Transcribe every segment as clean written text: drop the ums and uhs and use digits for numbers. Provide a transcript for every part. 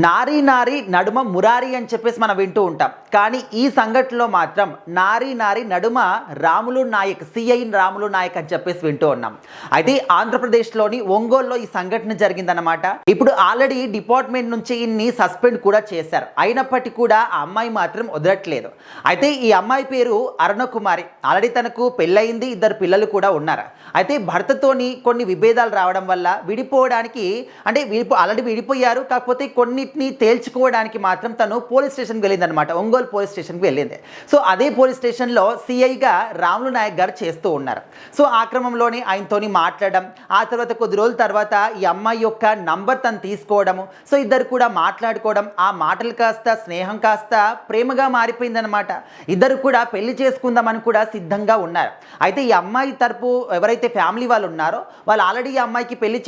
నారీ నారీ నడుమ మురారి అని చెప్పేసి మనం వింటూ ఉంటాం. కానీ ఈ సంఘటనలో మాత్రం నారీ నారీ నడుమ రాములు నాయక్, సిఐ రాములు నాయక్ అని చెప్పేసి వింటూ ఉన్నాం. అయితే ఆంధ్రప్రదేశ్లోని ఒంగోలులో ఈ సంఘటన జరిగిందన్నమాట. ఇప్పుడు ఆల్రెడీ డిపార్ట్మెంట్ నుంచి ఇన్ని సస్పెండ్ కూడా చేశారు. అయినప్పటికీ కూడా ఆ అమ్మాయి మాత్రం వదలట్లేదు. అయితే ఈ అమ్మాయి పేరు అరుణకుమారి. ఆల్రెడీ తనకు పెళ్ళయింది, 2 పిల్లలు కూడా ఉన్నారు. అయితే భర్తతోని కొన్ని విభేదాలు రావడం వల్ల విడిపోవడానికి, అంటే ఆల్రెడీ విడిపోయారు, కాకపోతే కొన్నిటిని తేల్చుకోవడానికి మాత్రం తను పోలీస్ స్టేషన్కి వెళ్ళిందనమాట. ఒంగోలు పోలీస్ స్టేషన్కి వెళ్ళింది. సో అదే పోలీస్ స్టేషన్లో సిఐగా రాములు నాయక్ గారు చేస్తూ ఉన్నారు. సో ఆ క్రమంలోనే ఆయనతోని మాట్లాడడం, ఆ తర్వాత కొద్ది రోజుల తర్వాత ఈ అమ్మాయి యొక్క నంబర్ తను తీసుకోవడము, సో ఇద్దరు కూడా మాట్లాడుకోవడం, ఆ మాటలు కాస్త స్నేహం కాస్త ప్రేమగా మారిపోయిందనమాట. ఇద్దరు కూడా పెళ్లి చేసుకుందామని కూడా సిద్ధంగా ఉన్నారు. అయితే ఈ అమ్మాయి తరపు ఎవరైతే ఫ్యామిలీ వాళ్ళు ఉన్నారో వాళ్ళు ఆల్రెడీ ఈ అమ్మాయికి పెళ్లి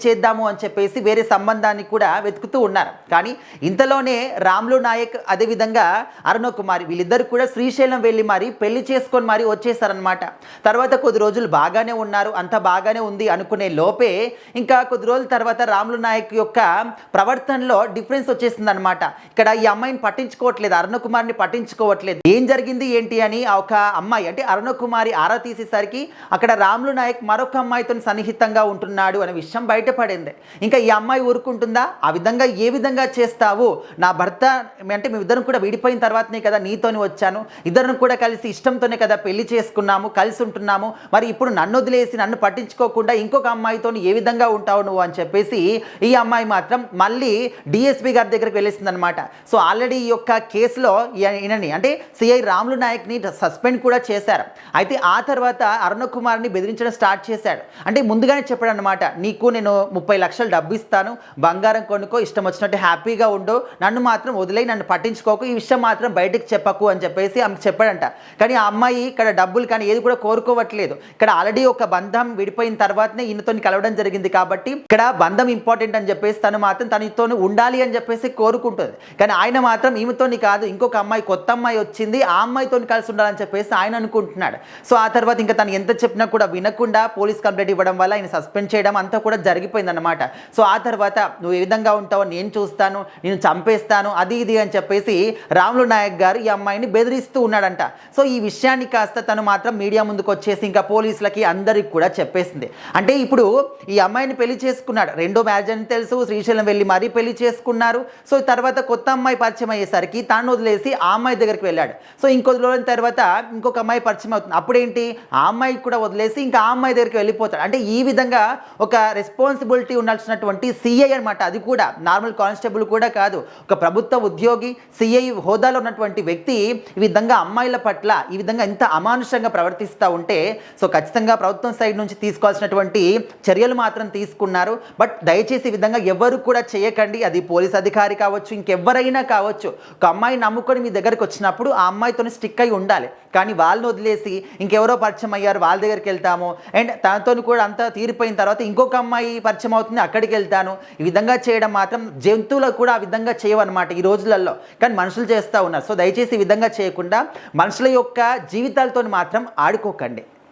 చేద్దాము అని చెప్పేసి వేరే సంబంధాన్ని కూడా వెతుకుతూ ఉన్నారు. కానీ ఇంతలోనే రాములు నాయక్ అదేవిధంగా అరుణకుమారి వీళ్ళిద్దరు కూడా శ్రీశైలం వెళ్ళి మరి పెళ్లి చేసుకొని మరి వచ్చేసారనమాట. తర్వాత కొద్ది రోజులు బాగానే ఉన్నారు, అంత బాగానే ఉంది అనుకునే లోపే ఇంకా కొద్ది రోజుల తర్వాత రాములు నాయక్ యొక్క ప్రవర్తనలో డిఫరెన్స్ వచ్చేసింది అనమాట. ఇక్కడ ఈ అమ్మాయిని పట్టించుకోవట్లేదు, అరుణకుమారిని పట్టించుకోవట్లేదు. ఏం జరిగింది ఏంటి అని ఒక అమ్మాయి అంటే అరుణకుమారి ఆరా తీసేసరికి అక్కడ రాములు నాయక్ మరొక అమ్మాయితో సన్నిహితంగా ఉంటున్నాడు అనే విషయం బయటపడింది. ఇంకా ఈ అమ్మాయి ఊరుకుంటుందా? ఆ విధంగా ఏ విధంగా చేస్తావు? నా భర్త అంటే మేమిద్దరం కూడా విడిపోయిన తర్వాతనే కదా నీతోని వచ్చాను, ఇద్దరం కూడా కలిసి ఇష్టంతోనే కదా పెళ్లి చేసుకున్నాము, కలిసి ఉంటున్నాము, మరి ఇప్పుడు నన్ను వదిలేసి నన్ను పట్టించుకోకుండా ఇంకొక అమ్మాయితో ఏ విధంగా ఉంటావు నువ్వు అని చెప్పేసి ఈ అమ్మాయి మాత్రం మళ్ళీ డిఎస్పీ గారి దగ్గరికి వెళ్ళేసింది అనమాట. సో ఆల్రెడీ ఈ యొక్క కేసులో ఈయనని అంటే సిఐ రాములు నాయక్ని సస్పెండ్ కూడా చేశారు. అయితే ఆ తర్వాత అరుణకుమార్ని బెదిరించడం స్టార్ట్ చేశాడు. అంటే ముందుగానే చెప్పాడు అనమాట, నీకు నేను 30 లక్షలు డబ్బు ఇస్తాను, బంగారం కొనుక్కో, ఇష్టం వచ్చినట్టు హ్యాపీగా ఉండు, నన్ను మాత్రం వదిలేయి, నన్ను పట్టించుకోకు, ఈ విషయం మాత్రం బయటకు చెప్పకు అని చెప్పేసి ఆమెకు చెప్పాడంట. కానీ ఆ అమ్మాయి ఇక్కడ డబ్బులు కానీ ఏది కూడా కోరుకోవట్లేదు. ఇక్కడ ఆల్రెడీ ఒక బంధం విడిపోయిన తర్వాతనే ఈయనతో కలవడం జరిగింది కాబట్టి ఇక్కడ బంధం ఇంపార్టెంట్ అని చెప్పేసి తను మాత్రం తనతో ఉండాలి అని చెప్పేసి కోరుకుంటుంది. కానీ ఆయన మాత్రం ఈమెతోని కాదు, ఇంకొక అమ్మాయి, కొత్త అమ్మాయి వచ్చింది, ఆ అమ్మాయితో కలిసి ఉండాలని చెప్పేసి ఆయన అనుకుంటున్నాడు. సో ఆ తర్వాత ఇంకా తను ఎంత చెప్పినా కూడా వినకుండా పోలీస్ కంప్లైంట్ ఇవ్వడం వల్ల ఆయన సస్పెండ్ చేయడం అంతా కూడా జరిగిపోయిందన్నమాట. సో ఆ తర్వాత నువ్వు ఏ విధంగా ఉంటావో నేను చూస్తాను, నేను చంపేస్తాను, అది ఇది అని చెప్పేసి రాములు నాయక్ గారు ఈ అమ్మాయిని బెదిరిస్తూ ఉన్నాడంట. సో ఈ విషయాన్ని కాస్త తను మాత్రం మీడియా ముందుకు వచ్చేసి ఇంకా పోలీసులకి అందరికి కూడా చెప్పేసింది. అంటే ఇప్పుడు ఈ అమ్మాయిని పెళ్లి చేసుకున్నాడు, రెండో మ్యారేజ్ అని తెలుసు, శ్రీశైలం వెళ్ళి మరీ పెళ్లి చేసుకున్నారు. సో తర్వాత కొత్త అమ్మాయి పరిచయం అయ్యేసరికి తాను వదిలేసి ఆ అమ్మాయి దగ్గరికి వెళ్ళాడు. సో ఇంకొద్ది రోజుల తర్వాత ఇంకొక అమ్మాయి పరిచయం అవుతుంది. అప్పుడేంటి, ఆ అమ్మాయికి కూడా వదిలేసి ఇంకా ఆ అమ్మాయి దగ్గరికి వెళ్ళిపోతాడు. అంటే ఈ విధంగా ఒక రెస్పాన్సిబిలిటీ ఉండాల్సినటువంటి సిఐ అనమాట, అది కూడా నార్మల్ కానిస్టేబుల్ కూడా కాదు, ఒక ప్రభుత్వ ఉద్యోగి, సిఐ హోదాలో ఉన్నటువంటి వ్యక్తి ఈ విధంగా అమ్మాయిల పట్ల ఈ విధంగా ఎంత అమానుషంగా ప్రవర్తిస్తూ ఉంటే సో ఖచ్చితంగా ప్రభుత్వం సైడ్ నుంచి తీసుకోవాల్సినటువంటి చర్యలు మాత్రం తీసుకున్నారు. బట్ దయచేసి ఈ విధంగా ఎవరు కూడా చేయకండి. అది పోలీస్ అధికారి కావచ్చు, ఇంకెవరైనా కావచ్చు, ఒక అమ్మాయి నమ్ముకొని మీ దగ్గరికి వచ్చినప్పుడు ఆ అమ్మాయితో స్టిక్ అయి ఉండాలి. కానీ వాళ్ళని వదిలేసి ఇంకెవరో పరిచయం అయ్యారు వాళ్ళ దగ్గరికి వెళ్తాము, అండ్ తనతో కూడా అంతా తీరిపోయిన తర్వాత ఇంకొక అమ్మాయి పరిచయం అవుతుంది అక్కడికి వెళ్తాను, ఈ విధంగా చేయడం మాత్రం జంతువులకు కూడా ఆ విధంగా చేయవన్నమాట ఈ రోజులలో. కానీ మనుషులు చేస్తూ ఉన్నారు. సో దయచేసి ఈ విధంగా చేయకుండా మనుషుల యొక్క జీవితాలతో మాత్రం ఆడుకోకండి.